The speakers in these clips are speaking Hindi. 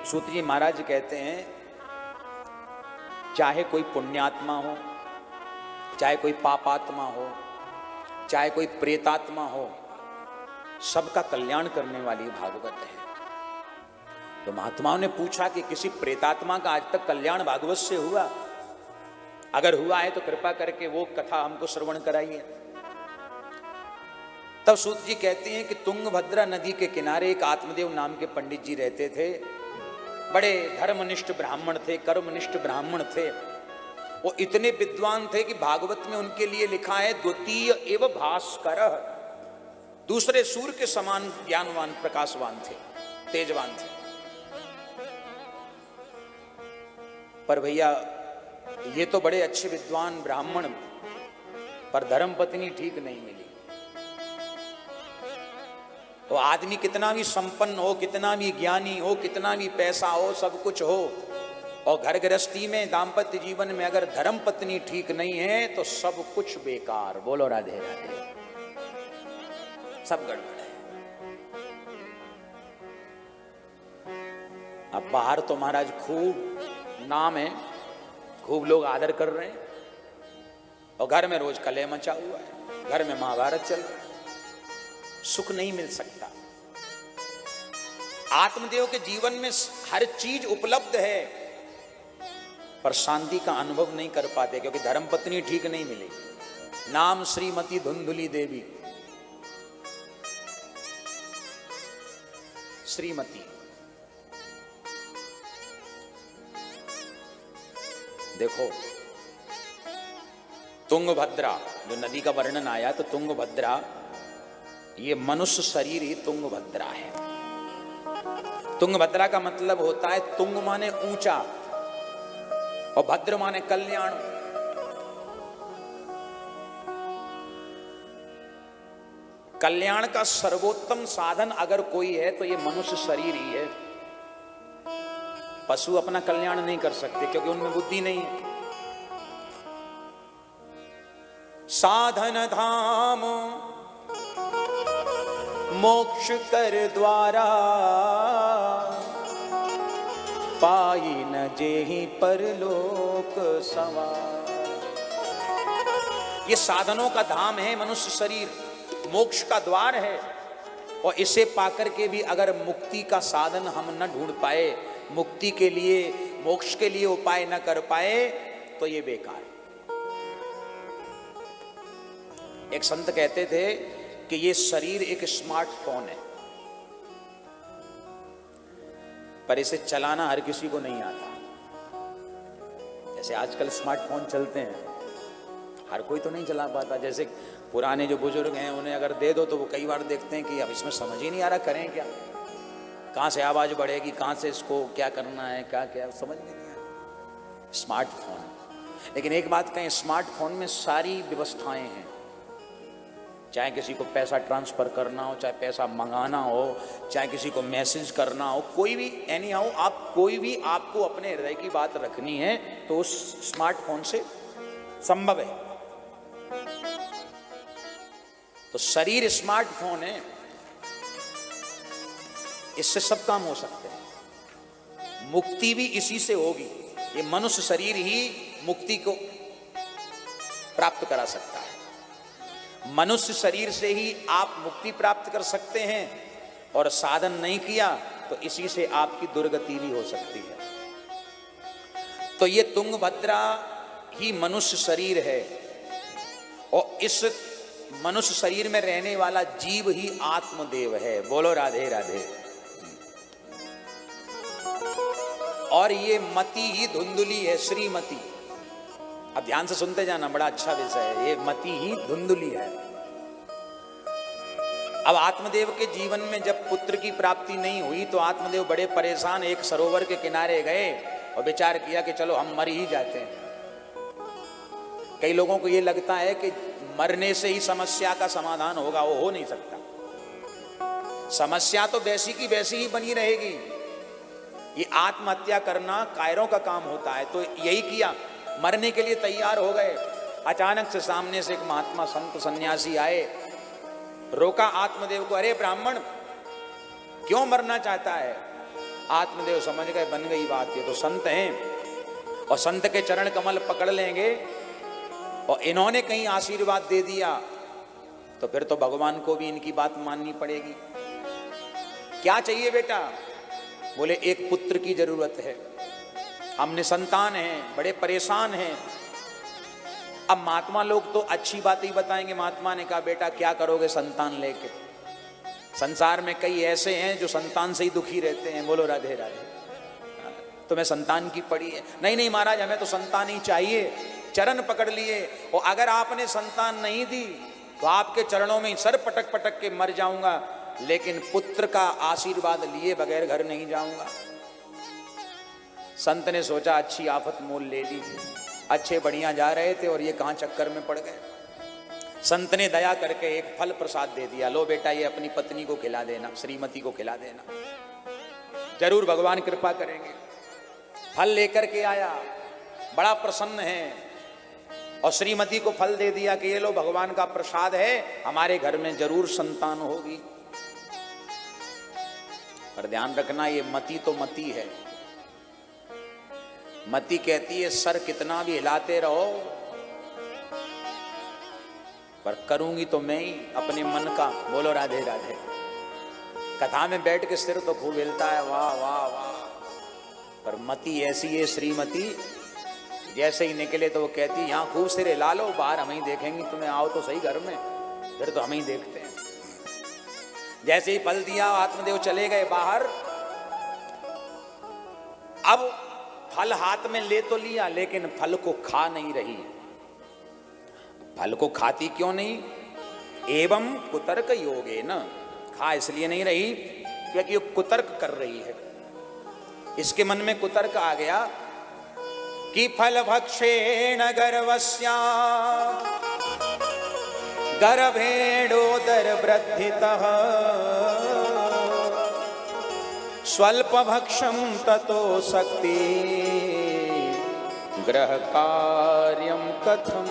सूत जी महाराज कहते हैं, चाहे कोई पुण्यात्मा हो, चाहे कोई पापात्मा हो, चाहे कोई प्रेतात्मा हो, सबका कल्याण करने वाली भागवत है। तो महात्माओं ने पूछा कि किसी प्रेतात्मा का आज तक कल्याण भागवत से हुआ? अगर हुआ है तो कृपा करके वो कथा हमको श्रवण कराइए। तब सूत जी कहते हैं कि तुंगभद्रा नदी के किनारे एक आत्मदेव नाम के पंडित जी रहते थे। बड़े धर्मनिष्ठ ब्राह्मण थे, कर्मनिष्ठ ब्राह्मण थे। वो इतने विद्वान थे कि भागवत में उनके लिए लिखा है, द्वितीय एव भास्कर, दूसरे सूर्य के समान ज्ञानवान, प्रकाशवान थे, तेजवान थे। पर भैया ये तो बड़े अच्छे विद्वान ब्राह्मण, पर धर्मपत्नी ठीक नहीं मिली। वो आदमी कितना भी संपन्न हो, कितना भी ज्ञानी हो, कितना भी पैसा हो, सब कुछ हो, और घर गृहस्थी में, दाम्पत्य जीवन में अगर धर्म पत्नी ठीक नहीं है तो सब कुछ बेकार। बोलो राधे राधे, सब गड़बड़ है। अब बाहर तो महाराज खूब नाम है, खूब लोग आदर कर रहे हैं, और घर में रोज कलह मचा हुआ है, घर में महाभारत चल रहा है। सुख नहीं मिल सकता। आत्मदेव के जीवन में हर चीज उपलब्ध है, पर शांति का अनुभव नहीं कर पाते, क्योंकि धर्मपत्नी ठीक नहीं मिली। नाम श्रीमती धुंधुली देवी, श्रीमती। देखो तुंगभद्रा, जो नदी का वर्णन आया, तो तुंगभद्रा ये मनुष्य शरीर ही तुंगभद्रा है। तुंगभद्रा का मतलब होता है, तुंग माने ऊंचा और भद्र माने कल्याण। कल्याण का सर्वोत्तम साधन अगर कोई है तो ये मनुष्य शरीर ही है। पशु अपना कल्याण नहीं कर सकते, क्योंकि उनमें बुद्धि नहीं है। साधन धाम मोक्ष कर द्वारा, पाई न जेहि परलोक सवार। ये साधनों का धाम है मनुष्य शरीर, मोक्ष का द्वार है, और इसे पाकर के भी अगर मुक्ति का साधन हम न ढूंढ पाए, मुक्ति के लिए, मोक्ष के लिए उपाय न कर पाए, तो ये बेकार। एक संत कहते थे कि ये शरीर एक स्मार्टफोन है, पर इसे चलाना हर किसी को नहीं आता। जैसे आजकल स्मार्टफोन चलते हैं, हर कोई तो नहीं चला पाता। जैसे पुराने जो बुजुर्ग हैं, उन्हें अगर दे दो तो वो कई बार देखते हैं कि अब इसमें समझ ही नहीं आ रहा, करें क्या, कहां से आवाज बढ़ेगी, कहां से इसको क्या करना है, क्या क्या समझ में नहीं आता। स्मार्टफोन। लेकिन एक बात कहें, स्मार्टफोन में सारी व्यवस्थाएं हैं। चाहे किसी को पैसा ट्रांसफर करना हो, चाहे पैसा मंगाना हो, चाहे किसी को मैसेज करना हो, कोई भी एनी हाउ, आप कोई भी आपको अपने हृदय की बात रखनी है तो उस स्मार्टफोन से संभव है। तो शरीर स्मार्टफोन है, इससे सब काम हो सकते हैं। मुक्ति भी इसी से होगी। ये मनुष्य शरीर ही मुक्ति को प्राप्त करा सकता है। मनुष्य शरीर से ही आप मुक्ति प्राप्त कर सकते हैं, और साधन नहीं किया तो इसी से आपकी दुर्गति भी हो सकती है। तो ये तुंगभद्रा ही मनुष्य शरीर है, और इस मनुष्य शरीर में रहने वाला जीव ही आत्मदेव है। बोलो राधे राधे। और ये मति ही धुंधुली है, श्रीमती। अब ध्यान से सुनते जाना, बड़ा अच्छा विषय है। ये मति ही धुंधुली है। अब आत्मदेव के जीवन में जब पुत्र की प्राप्ति नहीं हुई तो आत्मदेव बड़े परेशान एक सरोवर के किनारे गए और विचार किया कि चलो हम मर ही जाते हैं। कई लोगों को ये लगता है कि मरने से ही समस्या का समाधान होगा, वो हो नहीं सकता। समस्या तो वैसी की वैसी ही बनी रहेगी। ये आत्महत्या करना कायरों का काम होता है। तो यही किया, मरने के लिए तैयार हो गए। अचानक से सामने से एक महात्मा संत सन्यासी आए, रोका आत्मदेव को। अरे ब्राह्मण, क्यों मरना चाहता है? आत्मदेव समझ गए, बन गई बात, ये तो संत हैं, और संत के चरण कमल पकड़ लेंगे और इन्होंने कहीं आशीर्वाद दे दिया तो फिर तो भगवान को भी इनकी बात माननी पड़ेगी। क्या चाहिए बेटा? बोले एक पुत्र की जरूरत है, हमने संतान हैं, बड़े परेशान हैं। अब महात्मा लोग तो अच्छी बात ही बताएंगे। महात्मा ने कहा बेटा क्या करोगे संतान लेके? संसार में कई ऐसे हैं जो संतान से ही दुखी रहते हैं। बोलो राधे राधे। तुम्हें संतान की पड़ी है? नहीं नहीं महाराज, हमें तो संतान ही चाहिए। चरण पकड़ लिए, और अगर आपने संतान नहीं दी तो आपके चरणों में सर पटक पटक के मर जाऊंगा, लेकिन पुत्र का आशीर्वाद लिए बगैर घर नहीं जाऊंगा। संत ने सोचा अच्छी आफत मोल ले ली, अच्छे बढ़िया जा रहे थे और ये कहां चक्कर में पड़ गए। संत ने दया करके एक फल प्रसाद दे दिया, लो बेटा ये अपनी पत्नी को खिला देना, श्रीमती को खिला देना, जरूर भगवान कृपा करेंगे। फल लेकर के आया, बड़ा प्रसन्न है, और श्रीमती को फल दे दिया कि ये लो भगवान का प्रसाद है, हमारे घर में जरूर संतान होगी। पर ध्यान रखना, ये मती तो मती है। मती कहती है सर कितना भी हिलाते रहो, पर करूंगी तो मैं ही अपने मन का। बोलो राधे राधे। कथा में बैठ के सिर तो खूब हिलता है, वाह वाह वाह, पर मती ऐसी है श्रीमती, जैसे ही निकले तो वो कहती यहां खूब सिर हिला लो, बाहर हम ही देखेंगे, तुम्हें आओ तो सही घर में, फिर तो हम ही देखते हैं। जैसे ही फल दिया आत्मदेव चले गए बाहर। अब फल हाथ में ले तो लिया, लेकिन फल को खा नहीं रही। फल को खाती क्यों नहीं? एवं कुतर्क योगे न, खा इसलिए नहीं रही क्योंकि ये कुतर्क कर रही है। इसके मन में कुतर्क आ गया कि फल भक्षेण गर्वस्या गर्भेणोदर वृद्धितः स्वल्प भक्षम ततो शक्ति ग्रह कार्यम कथम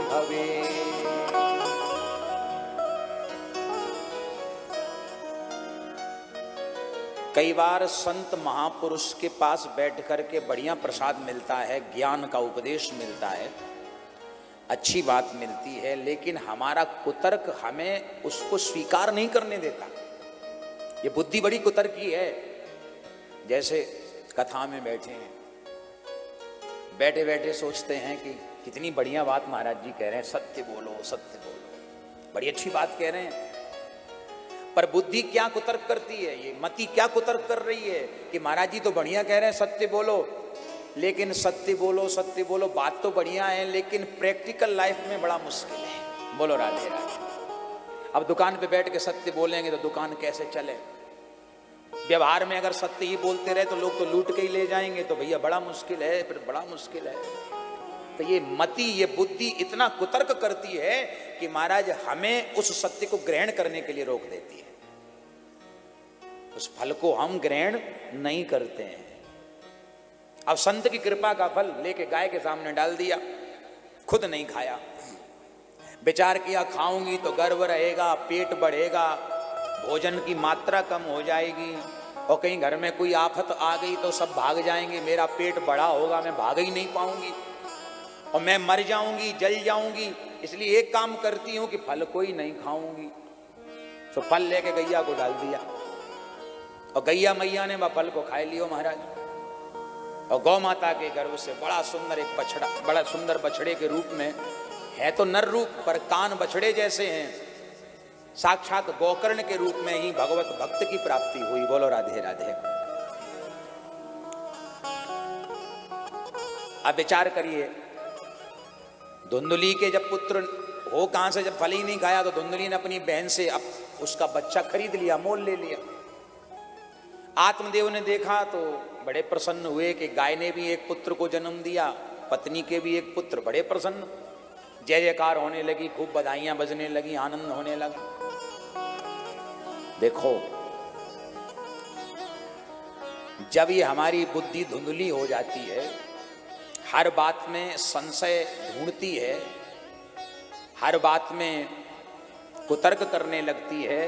भवे। कई बार संत महापुरुष के पास बैठ करके बढ़िया प्रसाद मिलता है, ज्ञान का उपदेश मिलता है, अच्छी बात मिलती है, लेकिन हमारा कुतर्क हमें उसको स्वीकार नहीं करने देता। ये बुद्धि बड़ी कुतर्की है। जैसे कथा में बैठे हैं, बैठे बैठे सोचते हैं कि कितनी बढ़िया बात महाराज जी कह रहे हैं, सत्य बोलो सत्य बोलो, बड़ी अच्छी बात कह रहे हैं। पर बुद्धि क्या कुतर्क करती है, ये मति क्या कुतर्क कर रही है कि महाराज जी तो बढ़िया कह रहे हैं सत्य बोलो, लेकिन सत्य बोलो बात तो बढ़िया है, लेकिन प्रैक्टिकल लाइफ में बड़ा मुश्किल है। बोलो राधे राधे। अब दुकान पे बैठ के सत्य बोलेंगे तो दुकान कैसे चले? व्यवहार में अगर सत्य ही बोलते रहे तो लोग तो लूट के ही ले जाएंगे, तो भैया बड़ा मुश्किल है, फिर बड़ा मुश्किल है। तो ये मति, ये बुद्धि इतना कुतर्क करती है कि महाराज हमें उस सत्य को ग्रहण करने के लिए रोक देती है। उस फल को हम ग्रहण नहीं करते हैं। अब संत की कृपा का फल लेके गाय के सामने डाल दिया, खुद नहीं खाया, विचार किया खाऊंगी तो गर्व रहेगा, पेट बढ़ेगा, भोजन की मात्रा कम हो जाएगी, और कहीं घर में कोई आफत आ गई तो सब भाग जाएंगे, मेरा पेट बड़ा होगा, मैं भाग ही नहीं पाऊंगी और मैं मर जाऊंगी, जल जाऊंगी। इसलिए एक काम करती हूं कि फल कोई नहीं खाऊंगी। तो फल लेके गैया को डाल दिया, और गैया मैया ने वह फल को खा लियो महाराज। और गौ माता के गर्भ से बड़ा सुंदर एक बछड़ा, बड़ा सुंदर बछड़े के रूप में है, तो नर रूप पर कान बछड़े जैसे हैं, साक्षात गोकर्ण के रूप में ही भगवत भक्त की प्राप्ति हुई। बोलो राधे राधे। अब विचार करिए, धुंधुली के जब पुत्र हो कहां से, जब फल ही नहीं खाया, तो धुंधुली ने अपनी बहन से अब उसका बच्चा खरीद लिया, मोल ले लिया। आत्मदेव ने देखा तो बड़े प्रसन्न हुए कि गाय ने भी एक पुत्र को जन्म दिया, पत्नी के भी एक पुत्र, बड़े प्रसन्न, जय जयकार होने लगी, खूब बधाइयां बजने लगी, आनंद होने लगा। देखो, जब ये हमारी बुद्धि धुंधली हो जाती है, हर बात में संशय ढूंढती है, हर बात में कुतर्क करने लगती है,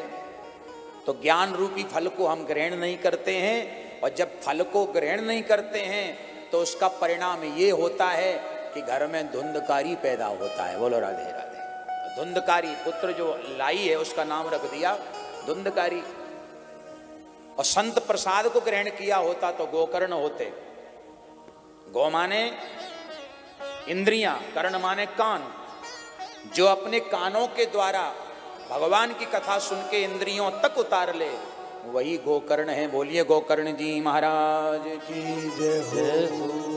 तो ज्ञान रूपी फल को हम ग्रहण नहीं करते हैं, और जब फल को ग्रहण नहीं करते हैं तो उसका परिणाम ये होता है कि घर में धुंधकारी पैदा होता है। बोलो राधे राधे। धुंधकारी पुत्र जो लाई है उसका नाम रख दिया धुंधकारी। और संत प्रसाद को ग्रहण किया होता तो गोकर्ण होते। गो माने इंद्रियां, कर्ण माने कान। जो अपने कानों के द्वारा भगवान की कथा सुन के इंद्रियों तक उतार ले वही गोकर्ण है। बोलिए गोकर्ण जी महाराज की जय हो।